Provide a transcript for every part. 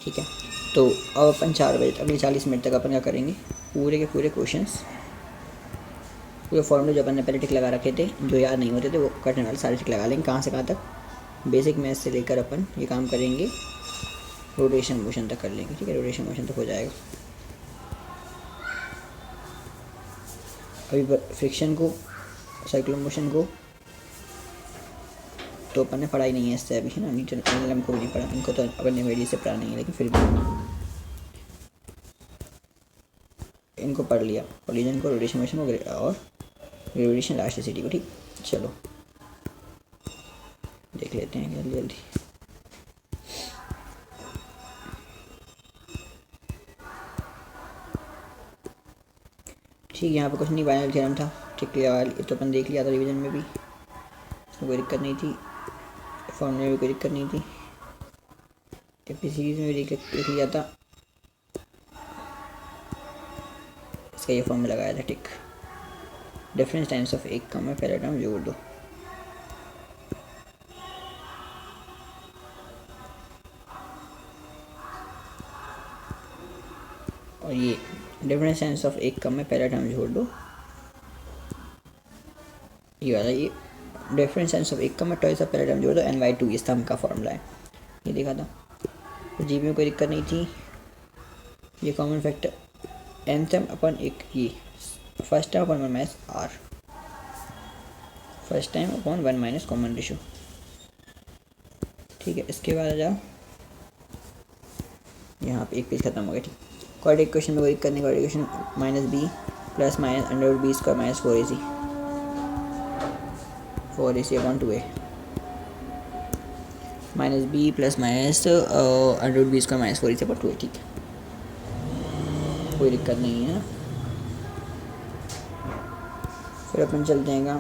ठीक है। तो अब अपन 4 बजे अगले 40 मिनट तक अपन क्या करेंगे, पूरे के पूरे क्वेश्चंस, पूरे फॉर्मूले जो अपन ने पहले टिक लगा रखे थे, जो याद नहीं होते थे वो करने वाले सारे टिक लगा लेंगे। कहाँ से कहाँ तक, बेसिक मैथ से लेकर अपन ये काम करेंगे, रोटेशन मोशन तक कर लेंगे। ठीक है, रोटेशन मोशन तक हो जाएगा। अभी फ्रिक्शन को, सर्कुलर मोशन को तो अपन ने पढ़ा ही नहीं है इससे अभी, है ना। न्यूटन एनएलएम को भी नहीं पढ़ा, इनको तो अपन ने वेडी से पढ़ा नहीं है, लेकिन फिर भी इनको पढ़ लिया, कोलिजन को, रोटेशन मोशन को और ग्रेविटेशन इलास्टिसिटी को। ठीक, चलो देख लेते हैं जल्दी जल्दी। ठीक है, यहाँ पे कुछ नहीं, बाइनरी थ्योरम था। ठीक है, ये तो अपन देख लिया था रिवीजन में भी, इसमें कोई दिक्कत नहीं थी, फॉर्मूले में भी कोई दिक्कत नहीं थी, एपी सीरीज में भी देख लिया था, इसका ये फॉर्मूला लगाया था। ठीक, डिफरेंस टाइम्स ऑफ एक कम है, पहला टर्म जोड़ दो। और ये डिफरेंस टाइम्स ऑफ एक कम है, पहला टर्म जोड़ दो। ये वाला, ये डिफरेंस टाइम्स ऑफ एक कम है, टॉइस ऑफ पहला टर्म जोड़ दो, n/2 ये स्तंभ का फॉर्मूला है, ये देखा था। तो जी में कोई दिक्कत नहीं थी। ये कॉमन फैक्टर n टर्म अपन एक, ये फर्स्ट टर्म अपन 1 minus r, first time upon 1 minus common ratio. ठीक है, इसके बाद आ जाओ, यहाँ पे एक पेज खत्म हो गया। ठीक, क्वाड्रेटिक इक्वेशन में कोई दिक्कत नहीं, quadratic equation minus B plus minus under root B square minus 4ac, 4ac upon 2a minus B plus minus under root B square minus 4ac upon 2a। ठीक है, कोई दिक्कत नहीं है। फिर अपन चलते हैं,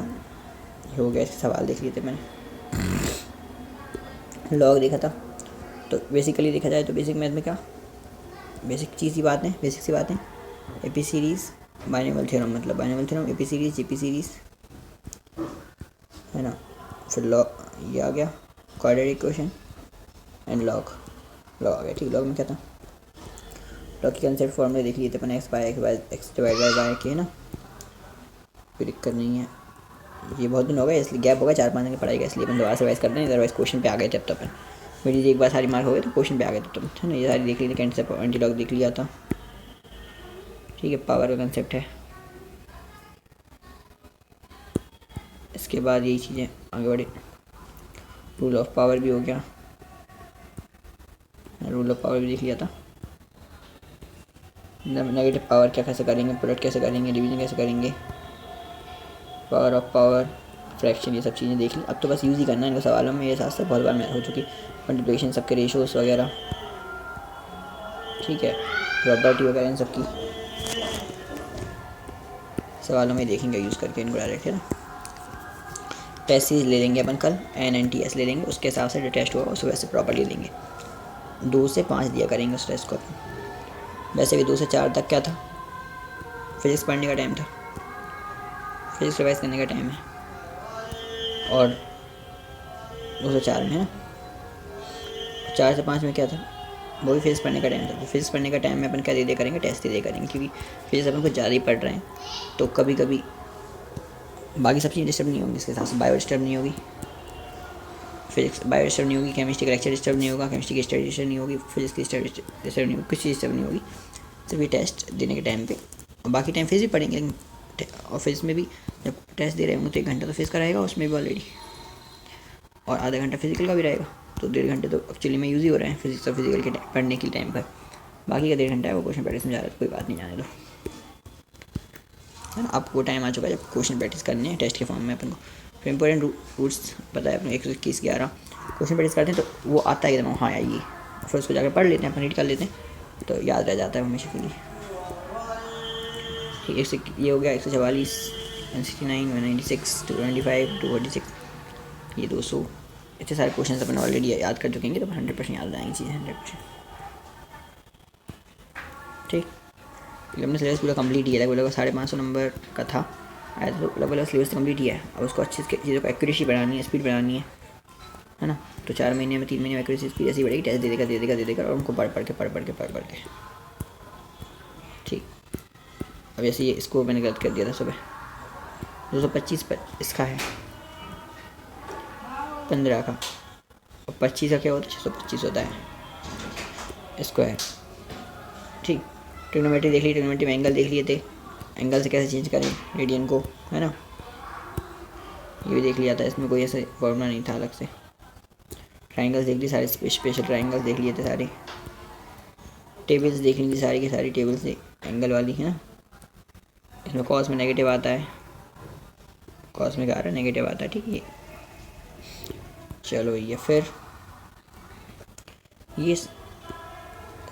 हो गया, इसके सवाल देख लिए थे मैंने, लॉग देखा था। तो बेसिकली देखा जाए तो बेसिक मैथ में क्या, बेसिक चीज़ की बातें, बेसिक सी बातें, एपी सीरीज़, बाइनोमियल थ्योरम, मतलब binomial theorem, AP series, GP series, है ना। फिर लॉग, ये आ गया क्वाड्रेटिक इक्वेशन एंड लॉग आ गया। ठीक, लॉग में क्या था, लॉग के कंसेप्ट फॉर्मूले देख लिए थे अपन, X by X divide by Y के, है ना, कोई दिक्कत नहीं है। ये बहुत दिन हो गए, इसलिए गैप हो गया 4-5 दिन की पढ़ाई का, इसलिए अपन दोबारा से रिवाइज करते हैं, अदरवाइज क्वेश्चन पे आ गए जब तो अपन, मेरी एक बार सारी मार्क हो गए तो क्वेश्चन पे आ गए तो तुम, है ना। ये सारी देख ली थी, कंसेप्ट एंटी लॉग देख लिया था। ठीक है, पावर का कंसेप्ट है। इसके बाद यही चीज़ें आगे बढ़े, रूल ऑफ पावर भी हो गया, रूल ऑफ पावर भी देख लिया था। नेगेटिव पावर क्या कैसे करेंगे, प्रोडक्ट कैसे करेंगे, डिवीजन कैसे करेंगे, पावर ऑफ पावर, फ्रैक्शन, ये सब चीज़ें देख ली। अब तो बस यूज़ ही करना है इनको सवालों में, ये साथ से बहुत बार मैं हो चुकी, मल्टीप्लिकेशन सबके रेशोस वगैरह। ठीक है, प्रॉपर्टी वगैरह इन सबकी सवालों में देखेंगे यूज़ करके इनको डायरेक्ट, है ना। टेस्ट सीरीज ले लेंगे अपन कल, NNTS ले लेंगे, उसके हिसाब से जो टेस्ट होगा उस वैसे प्रॉपर्टी लेंगे। 2 से 5 दिया करेंगे उस टेस्ट को अपन। वैसे भी 2 से 4 तक क्या था, फिजिक्स पढ़ने का टाइम था, फिजिक्स रिवाइज करने का टाइम है, और 2 से 4 में, है ना। 4 से 5 में क्या था, वो भी फिजिक्स पढ़ने का टाइम था। तो फिजिक्स पढ़ने का टाइम में अपन क्या दे दिया करेंगे, टेस्ट दे करेंगे, क्योंकि फिजिक्स अपन कुछ ज़्यादा ही पढ़ रहे हैं, तो कभी कभी बाकी सब चीज़ें डिस्टर्ब नहीं होंगी, इसके हिसाब से बायो डिस्टर्ब नहीं होगी, फिजिक्स बायो डिस्टर्ब नहीं होगी, केमिस्ट्री का लेक्चर डिस्टर्ब नहीं होगा, केमिस्ट्री की स्टडी डिस्टर्ब नहीं होगी, फिजिक्स की स्टडी डिस्टर्ब नहीं होगी, कुछ चीज़ डिस्टर्ब नहीं होगी, सिर्फ ये टेस्ट देने के टाइम पे। और बाकी टाइम फिजिक्स भी पढ़ेंगे, लेकिन और फिजिक्स में भी जब टेस्ट दे रहे होंगे तो 1 घंटा तो फिजिक्स का रहेगा उसमें भी ऑलरेडी, और आधा घंटा फिजिकल का भी रहेगा, तो 1.5 घंटे तो एक्चुअली में यूज़ ही हो रहे हैं फिजिक्स और फिजिकल के पढ़ने के टाइम पर। बाकी का 1.5 घंटा है वो क्वेश्चन प्रैक्टिस में जा रहा है, तो कोई बात नहीं, जाने दो, है ना। आपको टाइम आ चुका है जब क्वेश्चन प्रैक्टिस करने हैं टेस्ट के फॉर्म में अपन को। फिर इंपॉर्टेंट रूट्स पता है अपने 121-11 क्वेश्चन प्रैक्टिस करते हैं तो वो आता है एकदम, हाँ ये, फिर उसको जाकर पढ़ लेते हैं, अपन रीड कर लेते हैं तो याद रह जाता है हमेशा के लिए। ठीक, ये हो गया 144, 169, 196, 225, 246, ये 200, इतने सारे क्वेश्चन अपन ऑलरेडी याद कर चुकेंगे, तो 100% याद आएंगी चीज़ें, 100%। ठीक, हमने सिलेबस पूरा कंप्लीट किया था, लगभग 550 नंबर का था, आया तो लगभग सिलेबस कंप्लीट किया है। अब उसको अच्छे से चीज़ों को एक्यूरेसी बढ़ानी है, स्पीड बढ़ानी है, है ना। तो 4 महीने में 3 महीने में एक्यूरेसी स्पीड ऐसी बढ़ेगी, टेस्ट दे देगा और उनको पढ़ के ठीक। अब जैसे ये इसको मैंने गलत कर दिया था सुबह, 225 पर इसका है 15 का, और 25 का क्या होता है, 625 होता है स्क्वायर। ठीक, ट्रिग्नोमेट्री देख ली, ट्रिग्नोमेट्री में एंगल देख लिए थे, एंगल से कैसे चेंज करें रेडियन को, है ना। ये भी देख लिया था, इसमें कोई ऐसा फॉर्मूला नहीं था अलग से। ट्राइंगल्स देख ली सारे, स्पेशल ट्राइंगल्स देख लिए थे सारे, टेबल्स देख ली थी सारी की सारी टेबल्स एंगल वाली, है ना। इसमें कॉस में नेगेटिव आता है, कॉस में क्या आ रहा है, नेगेटिव आता है, ठीक है। चलो ये फिर ये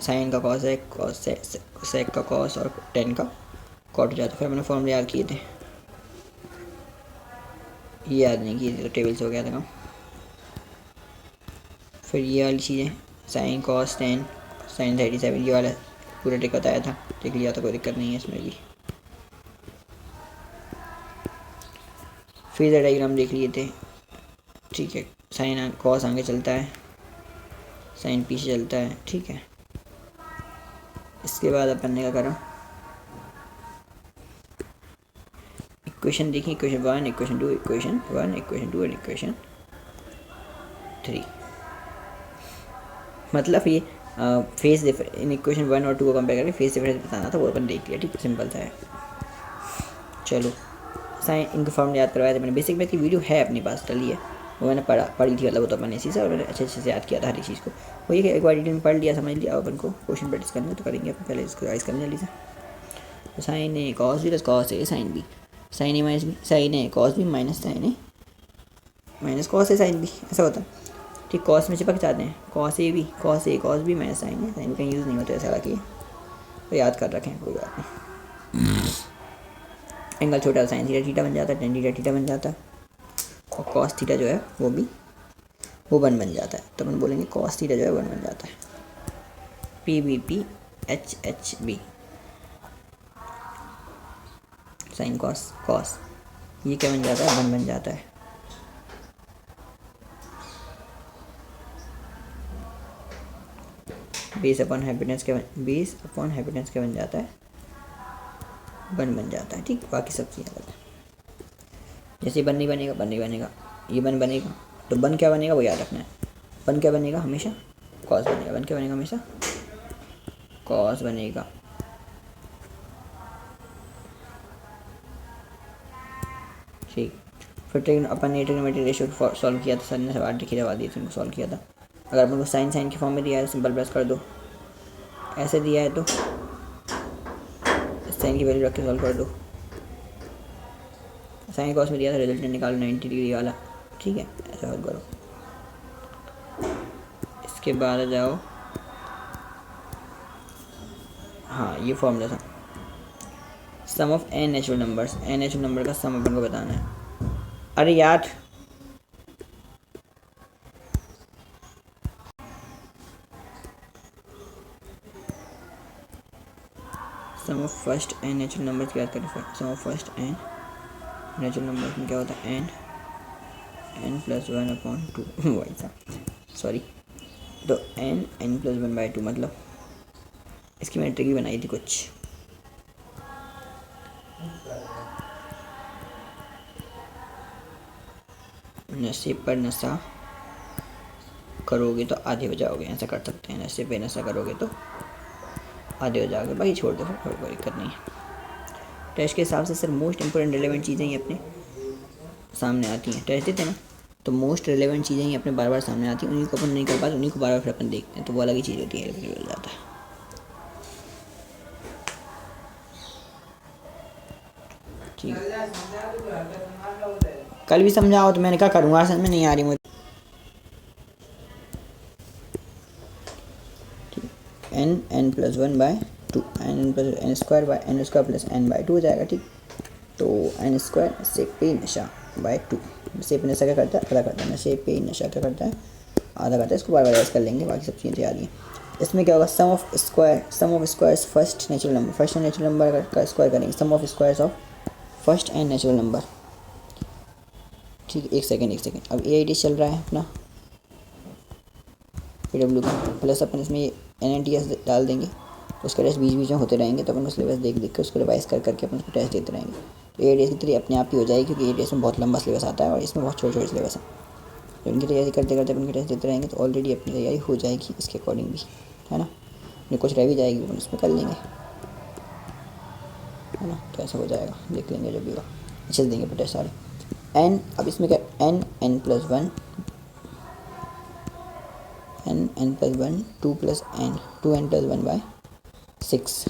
साइन का कॉस है, कॉस सेक का कॉस और टेन का कॉट हो जाता है। फिर मैंने फॉर्मूले याद किए थे, ये याद नहीं किए थे तो टेबल से हो गया था काम। फिर ये वाली चीज़ें साइन कॉस टेन साइन 37, ये वाला पूरा ट्रिक बताया था, देख लिया था, कोई दिक्कत नहीं है इसमें भी। फेजर डायग्राम देख लिए थे, ठीक है। साइन कॉस आगे चलता है, साइन पीछे चलता है, ठीक है। इसके बाद अपन ने क्या करा, इक्वेशन देखी, इक्वेशन 1, इक्वेशन 2, इक्वेशन 1, इक्वेशन 2 और इक्वेशन 3। मतलब ये फेस डिफरेंस इन इक्वेशन 1 और 2 को कंपेयर करके फेस डिफरेंस बताना था, वो अपन देख लिया, ठीक, सिंपल था। चलो साइन इनके फॉर्म याद करवाया था मैंने, बेसिक मैथ की वीडियो है अपने पास डली है, वो मैंने पढ़ी थी, मतलब वो तो अपन इसी से और अच्छे से याद किया था हर चीज़ को। वो ये कि एक बार डिटेल में पढ़ लिया, समझ लिया, अपन को क्वेश्चन प्रैक्टिस करना तो करेंगे अपन, पहले इसको राइज करने जल्दी से। तो sign A cos B plus cos A sine B, sign A minus B, sign A cos B minus sign A minus cos A sine B, ऐसा होता है, ठीक। कॉस में चिपक जाते हैं, cos A cos B minus sign A sign कहीं use नहीं होता ऐसा, हालांकि तो याद कर रखें, कोई बात नहीं। एंगल छोटा साइन थीटा थीटा बन जाता है, टेन थीटा थीटा बन जाता है, और कॉस थीटा जो है वो भी वो 1 बन जाता है। तो अपन बोलेंगे कॉस थीटा जो है 1 बन जाता है, P B P H H B, sine cos cos, ये क्या बन जाता है, 1 बन जाता है। बेस अपॉन हैबिटेंस के बन जाता है, 1 बन जाता है, ठीक। बाकी सब चीज़ें अलग है, जैसे 1 नहीं बनेगा, 1 नहीं बनेगा, ये 1 बनेगा, तो 1 क्या बनेगा वो याद रखना है। 1 क्या बनेगा हमेशा, कॉस बनेगा, 1 क्या बनेगा हमेशा, कॉस बनेगा, ठीक। फिर अपन ने ट्रिग्नोमेट्रिक रेशियो सॉल्व किया था, सर ने सवाल लिखी दवा दी थी, उनको सॉल्व किया था। अगर अपन को साइन की फॉर्म में दिया है, सिंपल प्रेस कर दो, ऐसे दिया है तो साइन की वैल्यू रख के सॉल्व कर दो। साइन कॉस में दिया था, रिजल्टेंट निकालो 90 डिग्री वाला, ठीक है, ऐसा सॉल्व करो। इसके बाद आ जाओ, हाँ ये फॉर्मूला था, sum of N natural numbers, N natural number का सम अपन को बताना है। अरे यार sum of first N natural numbers क्या करें, sum of first N natural numbers में क्या होता है, एन प्लस 1 अपॉन 2 वही था, सॉरी। तो एन प्लस 1/2, मतलब इसकी मैंने ट्रिक भी बनाई थी कुछ, नशे पर नशा करोगे तो आधे हो जाओगे, ऐसा कर सकते हैं, नशे पे नशा करोगे तो आधे हो जाओगे, बाकी छोड़ दो, फिर कोई दिक्कत नहीं है। टेस्ट के हिसाब से सर मोस्ट इंपॉर्टेंट रिलेवेंट चीज़ें ही अपने सामने आती हैं, टेस्ट देते हैं ना, तो मोस्ट रिलेवेंट चीज़ें ही अपने बार बार सामने आती हैं, उन्हीं को अपन नहीं कर पाते, उन्हीं को बार बार फिर अपन देखते हैं, तो वो अलग ही चीज़ होती है, मिल जाता है, ठीक। कल भी समझाओ तो मैंने क्या करूँगा, समझ में नहीं आ रही मुझे। N plus 1/2, N square plus n/2 हो जाएगा, ठीक। तो एन स्क्वायर से पे नशा बाय 2, से पे नशा क्या करता है, आधा करता है, नशे पे नशा क्या करता है, आधा करता है। इसको बार बार कर लेंगे, बाकी सब चीज़ें याद हैं। इसमें क्या होगा, sum of squares first natural number का स्क्वायर करेंगे, sum of squares of first and natural number, ठीक। एक सेकेंड, अब ए चल रहा है अपना, PW का, प्लस अपन इसमें NNTS डाल देंगे, उसके टेस्ट बीच बीच में होते रहेंगे, तो अपन को सिलेबस देख देख के उसको रिवाइज कर करके अपन उसको टेस्ट देते रहेंगे। तो 8 डेज़ की तैयारी अपने आप ही हो जाएगी, क्योंकि 8 डेज़ में बहुत लंबा सिलेबस आता है और इसमें बहुत छोटे छोटे सिलेबस है। तो इनकी तैयारी करते करते अपन के टेस्ट देते रहेंगे, तो ऑलरेडी अपनी तैयारी हो जाएगी इसके अकॉर्डिंग भी, है ना। कुछ रह भी जाएगी अपन उसमें कर लेंगे, है ना। तो ऐसा हो जाएगा, देख लेंगे जब भी होगा, अच्छे से देंगे पर टेस्ट सारे। एन, अब इसमें क्या, n+1 n+1 2 + n 2n+1/6।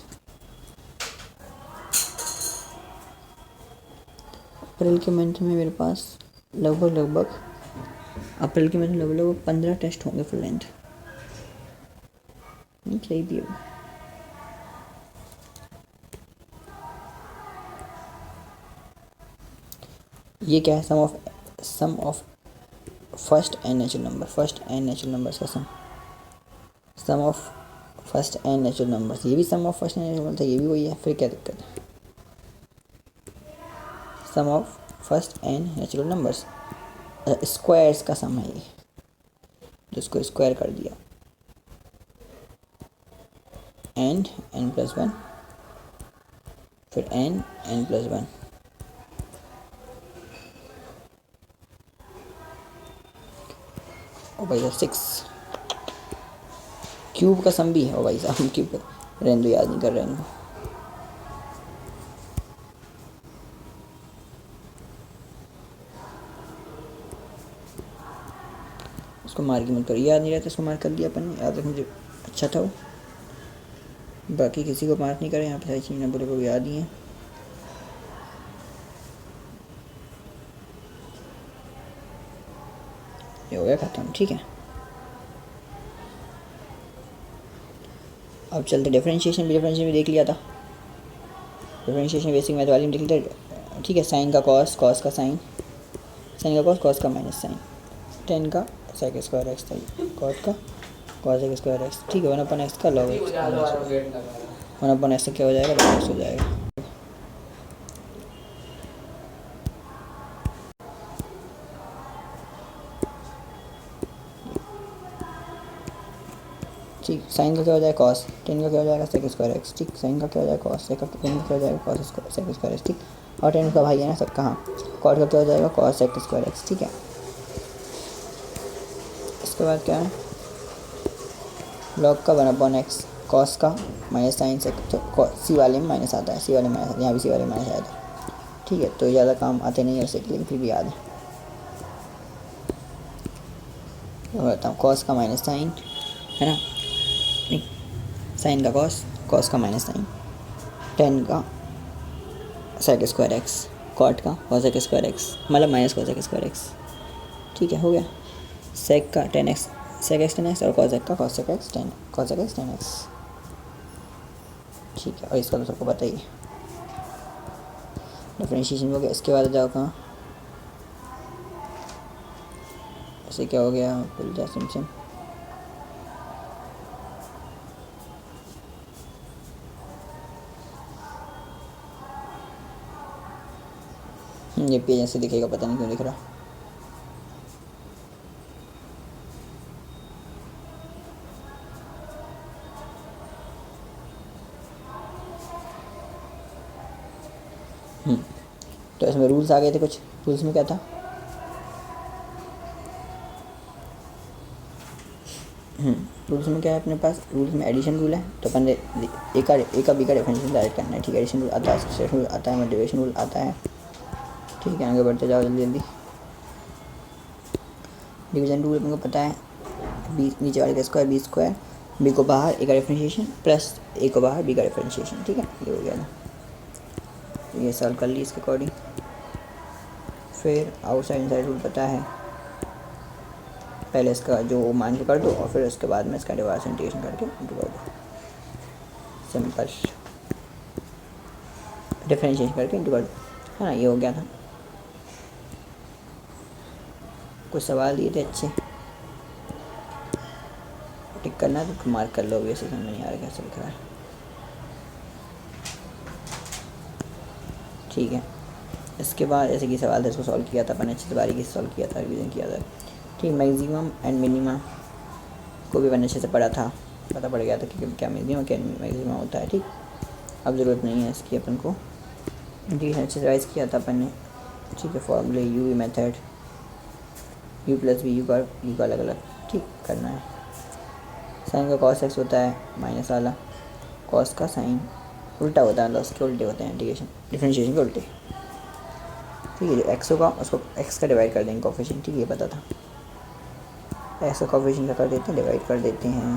अप्रैल के मंथ में मेरे पास लगभग अप्रैल के मंथ में लगभग 15 टेस्ट होंगे फुल लेंथ। सही भी होगा। ये क्या है, sum of first N natural number, first N natural numbers का sum of first N natural numbers, ये भी sum of first N natural number था, ये भी वही है, फिर क्या दिक्कत है। Sum of first N natural numbers, squares का सम है ये, जिसको स्क्वायर कर दिया, n+1 फिर n+1, और भाई साहब 6 क्यूब का सम भी है, और भाई साहब क्यूब का रहने दो, याद नहीं कर रहे हैं। उसको मार के मत करो, याद नहीं रहता, इसको मार कर दिया अपन ने, याद रखना जो अच्छा था वो, बाकी किसी को मार नहीं करे यहाँ पे, सारी चीज़ें बोले को याद ही है। ये हो गया ख़त्म, ठीक है। अब चलते डिफरेंशिएशन भी देख लिया था, डिफरेंशिएशन बेसिक मैथ वाली में देख लिया, ठीक है। साइन का कॉस, कॉस का साइन, साइन का कॉस, कॉस का माइनस साइन, टेन का सेक स्क्वायर एक्स था, कॉट का कॉस एक स्क्वायर एक्स, ठीक है। 1/x का लॉग एक्स, 1/x से क्या हो जाएगा, लॉग एक्स हो जाएगा। ठीक, साइन का क्या हो जाएगा, कॉस, टेन का क्या हो जाएगा, सेक स्क्वायर एक्स, ठीक। साइन का क्या हो जाएगा, कॉस, सेक का टेन का क्या हो जाएगा, कॉस सेक स्क्वायर एक्स, ठीक। और टेन का भाई है ना सब, कहाँ, कॉट का क्या हो जाएगा, कॉस सेक स्क्वायर एक्स, ठीक है। इसके बाद क्या है, लॉग का 1/x, कॉस का माइनस साइन से, तो सी वाले में माइनस आता है, सी वाले में माइनस, यहाँ भी सी वाले में माइनस आया था, ठीक है। तो ज़्यादा काम आते नहीं है उससे, लेकिन फिर भी याद है। बताता हूँ, कॉस का माइनस साइन है ना, साइन का कॉस, कॉस का माइनस साइन, टेन का सेक स्क्वायर एक्स, कॉट का कॉसेक स्क्वायर एक्स, मतलब माइनस कॉसेक स्क्वायर एक्स, ठीक है, हो गया। सेक का 10x, सेक एक्स 10x, और कॉसेक का cosec x 10, cosec x 10x, ठीक है। और इसका तो सबको बताइए, डिफरेंशिएशन हो गया। इसके बाद जाओ कहाँ, ऐसे क्या हो गया, भूल जा सिम, ये पेज ऐसे दिखेगा, पता नहीं क्यों दिख रहा। तो इसमें रूल्स आ गए थे कुछ, रूल्स में क्या था, रूल्स में क्या है अपने पास, रूल्स में एडिशन रूल है, तो अपन ए का बी का डिफरेंशियल डायरेक्ट करना है, ठीक है। एडिशन रूल आता है, सब्ट्रैक्शन रूल आता है, मल्टीप्लिकेशन रूल आता है, ठीक है। आगे बढ़ते जाओ जल्दी जल्दी। डिवीजन रूल अपन को पता है, बी नीचे वाले का स्क्वायर बी स्क्वायर, बी को बाहर ए का डिफरेंशिएशन प्लस ए को बाहर बी का डिफरेंशिएशन, ठीक है। ये हो गया ना, तो ये सॉल्व कर ली इसके अकॉर्डिंग। फिर आउटसाइड इनसाइड रूल पता है, पहले इसका जो मान के कर दो और फिर उसके बाद में इसका रिवर्स इंटीग्रेशन करके इंटू कर दो, सिंपल डिफरेंशिएशन करके इंटू कर दो, है ना। ये हो गया था। कुछ सवाल दिए थे अच्छे, टिक करना तो मार्क कर लो, वैसे समझ नहीं आ रहा कैसे लिख रहा है, ठीक है। इसके बाद ऐसे कि सवाल था, इसको सॉल्व किया था अपन अच्छी से, बारीकी से सॉल्व किया था, रिवीजन किया था, ठीक। मैक्सिमम एंड मिनिमम इसको भी मैंने अच्छे से पढ़ा था, पता पड़ गया था कि क्या मैक्सिमम और क्या मैक्सिमम होता है। ठीक, अब ज़रूरत नहीं है इसकी अपन को। ठीक है, अच्छे से रिवाइज़ किया था अपन ने। ठीक है, फॉर्मूले U V method, U plus V, U का अलग अलग ठीक करना है। साइन का कॉस एक्स होता है माइनस वाला, कॉस का साइन उल्टा होता है, मतलब उसके उल्टे होते हैं इंटीग्रेशन डिफरेंशिएशन के उल्टे। ठीक है, जो एक्स होगा उसको एक्स का डिवाइड कर देंगे कोफिशिएंट। ठीक है, ये पता था। एक्स का कोफिशिएंट का कर देते हैं, डिवाइड कर देते हैं।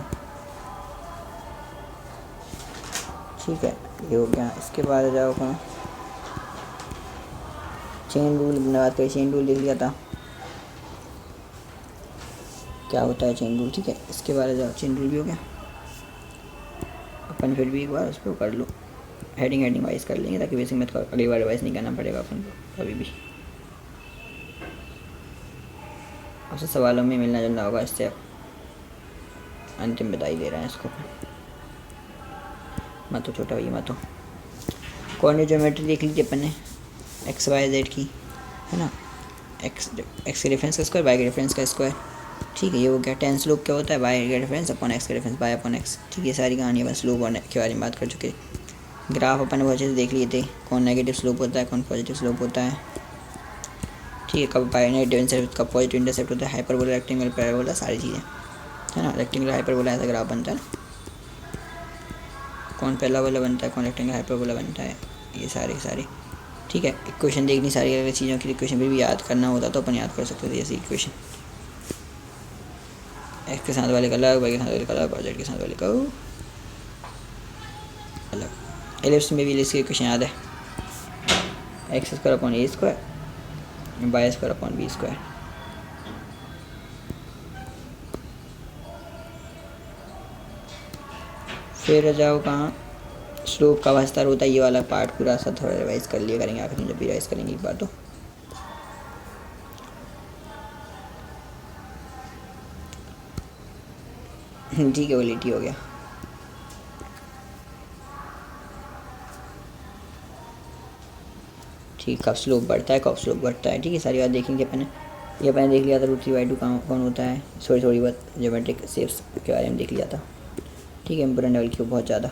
ठीक है, ये हो गया। इसके बाद जाओ कहाँ, चेन रूल बात करें। चेन रूल देख लिया था क्या होता है चेन रूल। ठीक है, इसके बाद जाओ, चेन रूल भी हो गया। अपन फिर भी एक बार उस पर कर लो, हेडिंग वाइज कर लेंगे ताकि बेसिक मैथ को अगली बार रिवाइज नहीं करना पड़ेगा अपन को कभी भी। आपसे सवालों में मिलना जुलना होगा, इससे अंतिम बधाई दे रहे हैं इसको। मत तो छोटा भैया मत तो। कोऑर्डिनेट ज्योमेट्री देख लीजिए अपन ने, एक्स वाई जेड की, है ना। एक्स के रेफरेंस का स्क्वायर, वाई के रेफरेंस का स्क्वायर। ठीक है, ये हो गया। टेन स्लोप क्या होता है, वाई का रेफरेंस अपॉन एक्स का रेफरेंस, वाई अपॉन एक्स। ठीक है, ये सारी कहानी बस स्लोप के बारे में बात कर चुके। ग्राफ अपन बहुत अच्छे से देख लिए थे, कौन नेगेटिव स्लोप होता है, कौन पॉजिटिव स्लोप होता है। ठीक है, कब नेगेटिव इंटरसेप्ट, कब पॉजिटिव इंटरसेप्ट होता है, हाइपरबोला, रेक्टेंगल, पैराबोला, सारी चीज़ें, है ना। रेक्टेंगल हाइपरबोला ऐसा ग्राफ बनता है, कौन पैराबोला बनता है, कौन रेक्टेंगल हाइपरबोला बनता है, ये सारी। ठीक है, इक्वेशन देखनी सारी अलग चीज़ों की। इक्वेशन भी याद करना होता तो अपन याद कर सकते थे, जैसे इक्वेशन एक्स के साथ वाले का अलग, वाई के साथ वाले का अलग, और जेड के साथ वाले का अलग। एलिप्स में भी इसकी इक्वेशन याद है, X square upon A square, Y square upon B square. फिर जाओ कहाँ, स्लोप का विस्तार होता है, ये वाला पार्ट पूरा सा थोड़ा रिवाइज कर लिया करेंगे आखिर में, जब भी रिवाइज करेंगे एक बार तो। ठीक है, वो लिटी हो गया। ठीक, कब स्लोप बढ़ता है, कब स्लोप घटता है। ठीक है, सारी बात देखेंगे अपन ने। ये अपन ने देख लिया था √3/2 कौन होता है, थोड़ी बहुत ज्योमेट्रिक शेप्स के बारे में देख लिया था। ठीक है, इम्पोर्टेंट लेवल की बहुत ज़्यादा,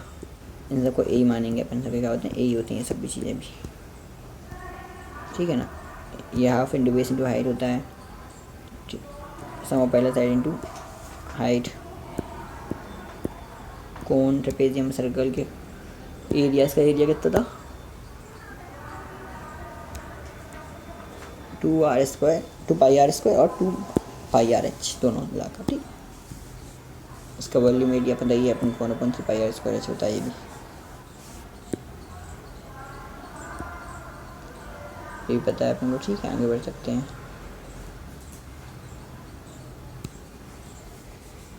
इन सबको ए मानेंगे अपन, सबके क्या होते हैं, ए ही होती हैं सभी चीज़ें भी। ठीक है ना, ये half into base into height होता है, सम ऑफ पहला साइड इंटू हाइट। कौन ट्रेपेजियम सर्कल के एरियाज का एरिया कितना था, 2πr² और 2πrh दोनों मिलाकर। ठीक, इसका वॉल्यूम एरिया पता ही है अपन, कौन अपन 3πr² होता है, ये भी पता है अपन को। ठीक है, आगे बढ़ सकते हैं।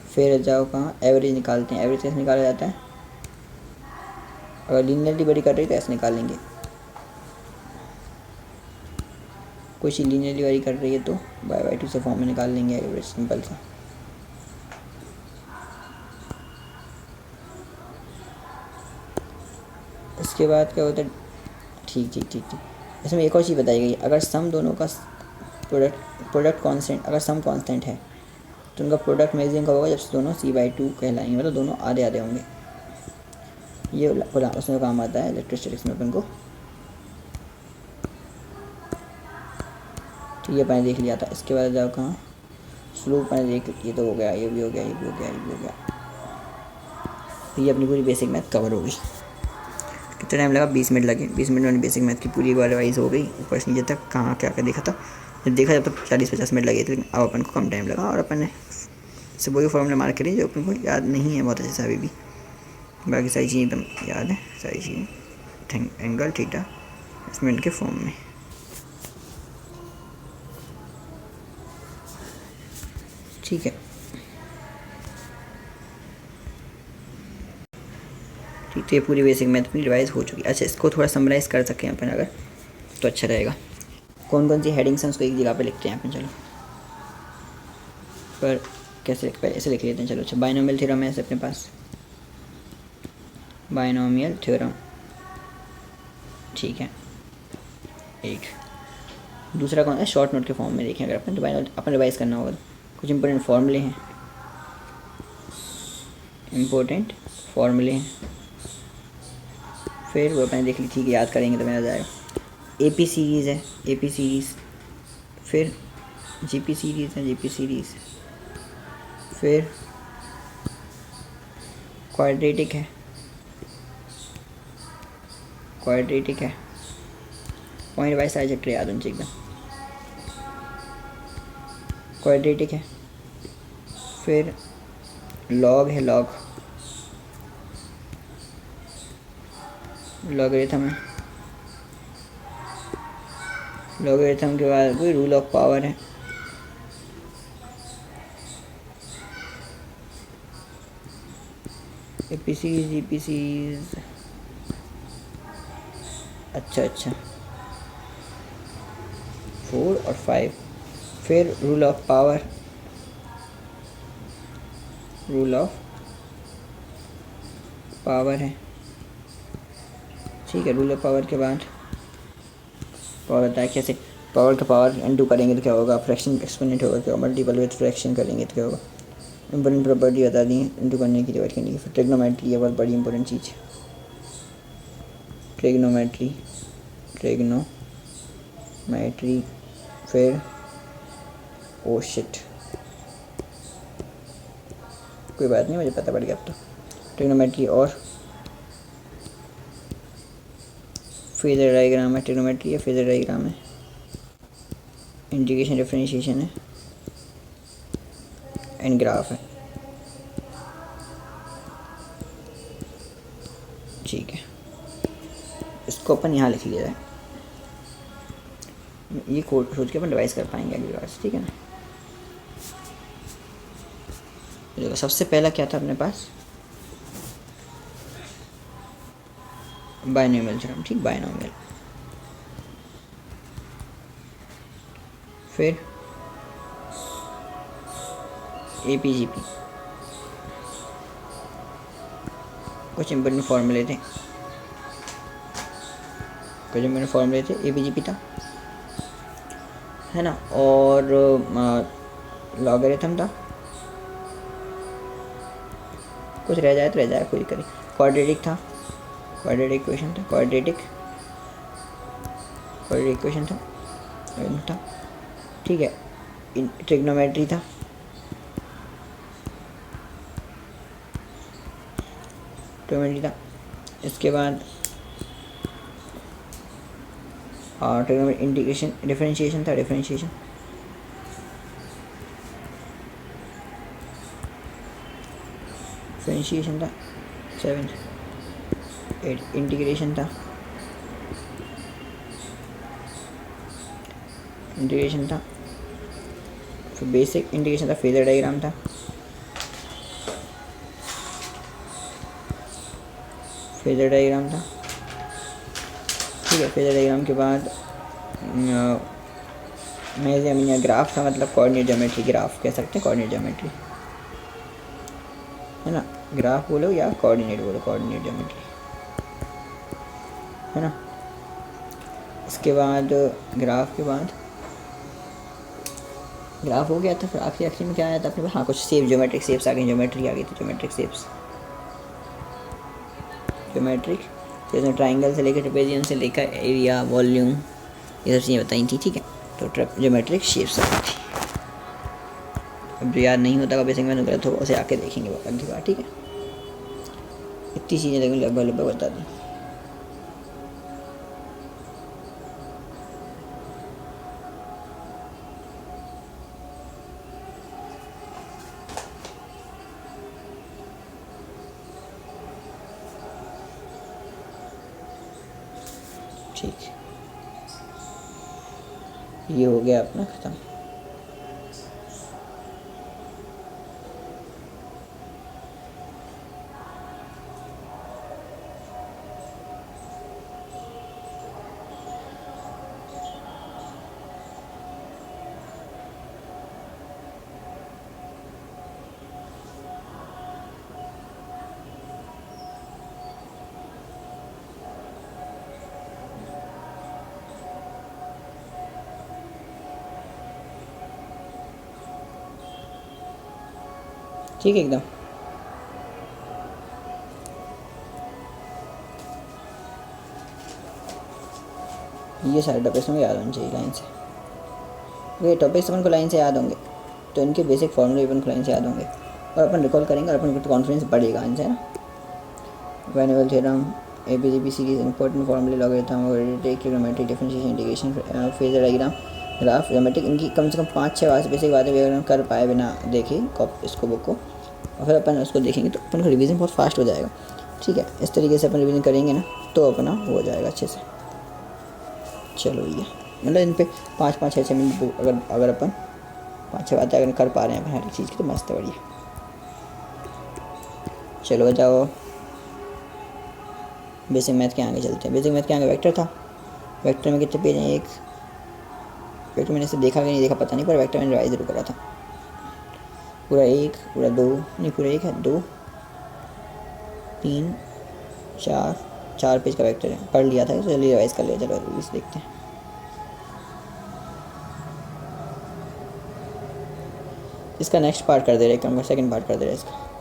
फिर जाओ कहाँ, एवरेज निकालते हैं। एवरेज कैसे निकाला जाता है, अगर लीनियरली बड़ी कर रही तो ऐसे निकालेंगे, कोई चीज़ लीनियरली बड़ी कर रही है तो बाय/2 से फॉर्म में निकाल लेंगे एवरेज, सिंपल सा। इसके बाद क्या होता है, ठीक, इसमें एक और चीज़ बताई गई, अगर सम दोनों का प्रोडक्ट कांस्टेंट, अगर सम कांस्टेंट है तो उनका प्रोडक्ट मैक्सिमम कब होगा, जब दोनों c/2 कहलाएंगे, मतलब दोनों आधे आधे होंगे। ये उसमें काम आता है इलेक्ट्रोस्टैटिक्स में अपन को। ठीक है, मैंने देख लिया था। इसके बाद जाओ कहाँ, स्लोप मैंने देख, ये तो हो गया, ये भी हो गया, ये भी हो गया, ये भी हो गया। ये अपनी पूरी बेसिक मैथ कवर हो गई। कितना टाइम लगा, 20 मिनट लगे। 20 मिनट में बेसिक मैथ की पूरी एक बार रिवाइज हो गई, ऊपर से नीचे तक कहाँ क्या क्या देखा था। जब देखा जब तक 40-50 मिनट लगे थे, लेकिन अब अपन को कम टाइम लगा, और अपन ने से वही फॉर्मूले मार्क करी जो अपन को याद नहीं है बहुत अच्छे से अभी भी। बाकी सारी चीज़ें एकदम याद है, सारी चीज़ें एंगल थीटा इस मिनट के फॉर्म में। ठीक है, ठीक, तो ये पूरी बेसिक मैथ अपनी रिवाइज हो चुकी है। अच्छा, इसको थोड़ा समराइज़ कर सकें अपन अगर, तो अच्छा रहेगा। कौन कौन सी हेडिंग्स हैं उसको एक जगह पे लिखते हैं अपन, चलो। पर कैसे, पहले ऐसे लिख लेते हैं, चलो। अच्छा, बाइनोमियल थ्योरम है अपने पास, बाइनोमियल थ्योरम, ठीक है। एक दूसरा कौन है, शॉर्ट नोट के फॉर्म में देखें अगर अपन, तो अपन रिवाइज़ करना होगा तो कुछ इंपॉर्टेंट फॉर्मूले हैं। इम्पोर्टेंट फॉर्मूले हैं, फिर वो अपने देख ली, ठीक है, याद करेंगे तो याद आएगा। AP सीरीज़ है, AP सीरीज़, फिर GP सीरीज़ है, GP सीरीज़, फिर क्वाड्रेटिक है, क्वाड्रेटिक है, पॉइंट वाइज साइज चैप्टर याद होनी चाहिए एकदम, क्वाड्रेटिक है, फिर लॉग है, लॉगरिथम है, लॉगरिथम के बाद कोई रूल ऑफ पावर है, AP सीरीज, GP सीरीज, अच्छा 4 और 5, फिर रूल ऑफ पावर, है, ठीक है। रूल ऑफ पावर के बाद पावर होता है कैसे, पावर का पावर इनटू करेंगे तो क्या होगा, फ्रैक्शन एक्सपोनेंट होगा, क्या मल्टीपल विथ फ्रैक्शन करेंगे तो क्या होगा। इंपॉर्टेंट प्रॉपर्टी बता दी इनटू करने की, डिवाइड करने की। फिर ट्रिग्नोमेट्री है, बहुत बड़ी इंपॉर्टेंट चीज़ है, ट्रिग्नोमेट्री, फिर ओ शिट, कोई बात नहीं, मुझे पता पड़ गया अब तो। ट्रिग्नोमेट्री और फेजर डायग्राम है, ट्रिग्नोमेट्री है, फेजर डायग्राम है, इंटीग्रेशन डिफरेंशिएशन है, एंड ग्राफ है, ठीक है। इसको अपन यहाँ लिख लिया जाए, ये कोड सोच के अपन डिवाइस कर पाएंगे अगली बार से, ठीक है ना। देखो सबसे पहला क्या था अपने पास, बायनोमियल थ्योरम, ठीक, बायनोमियल, फिर APGP, कुछ इंपॉर्टेंट फॉर्मूले थे, APGP था, है ना, और लॉगरिथम था, कुछ रह जाए तो रह जाए, कोई करे, क्वाड्रेटिक था, क्वाड्रेटिक इक्वेशन था, ठीक है। ट्रिग्नोमेट्री था, इसके बाद ट्रिग्नोमेट्री, इंटीग्रेशन, डिफरेंशिएशन था, डिफरेंशिएशन था 7, 8, इंटीग्रेशन था, फिर बेसिक इंटीग्रेशन था, फेजर डायग्राम था, ठीक है। फेजर डायग्राम के बाद मेजरमेंट ग्राफ था, मतलब कोऑर्डिनेट ज्योमेट्री, ग्राफ कह सकते हैं, कोऑर्डिनेट ज्योमेट्री, है ना, ग्राफ बोलो या कोऑर्डिनेट बोलो, कोऑर्डिनेट ज्योमेट्री, है ना। इसके बाद ग्राफ हो गया था, फिर आखिरी में क्या आया था अपने पास, हाँ कुछ शेप, ज्योमेट्रिक शेप्स आ गई, ज्योमेट्री आ गई थी, ज्योमेट्रिक शेप्स, जैसे ट्राइंगल से लेकर ट्रेपेजियम से लेकर एरिया, वॉल्यूम, ये सब चीज़ें बताई थी, ठीक है। तो ज्योमेट्रिक शेप्स आ गई थी। अब जो याद नहीं होता बेसिक मैंने गलत होगा उसे आके देखेंगे अगली बार, ठीक है। इतनी चीज़ें लेकिन लगभग बता दी। ठीक, ये हो गया अपना ख़त्म। ठीक है एकदम। ये सारे टॉपिक्स हमें याद होने चाहिए लाइन से। ये टॉपिक्स अपन को लाइन से याद होंगे तो इनके बेसिक फॉर्मूले अपन को लाइन से याद होंगे और अपन रिकॉल करेंगे और अपन को कॉन्फिडेंस बढ़ेगा इनसे ना। वेनेबल थ्योरम, ABCD सीरीज, इंपॉर्टेंट फॉर्मूले, लॉगरिथम और trigonometric, differentiation, integration, phasor diagram, graph, geometric, इनकी कम से कम 5-6 बार बेसिक बातें अगर कर पाए बिना देखे इसको बुक को और फिर अपन उसको देखेंगे तो अपन का रिवीजन बहुत फास्ट हो जाएगा। ठीक है, इस तरीके से अपन रिवीजन करेंगे ना तो अपना हो जाएगा अच्छे से। चलो ये मतलब इन पे 5-5, 6-6 मिनट अगर अपन 5-6 बातें अगर कर पा रहे हैं हर एक चीज़ की तो मस्त है, बढ़िया। चलो जाओ बेसिक मैथ के आगे चलते हैं। बेसिक मैथ के आगे वेक्टर था। वेक्टर में कितने पेज हैं? एक वेक्टर मैंने इसे देखा कि नहीं देखा पता नहीं, पर वेक्टर मैंने रिवाइज जरूर करा था। पूरा 1, पूरा 2 नहीं, पूरा 1 है, 2, 3, 4 पेज का वेक्टर है, पढ़ लिया था तो चलिए रिवाइज कर लिया। चलो इस देखते हैं। इसका नेक्स्ट पार्ट कर दे रहे हैं, सेकंड पार्ट कर दे रहे हैं इसका।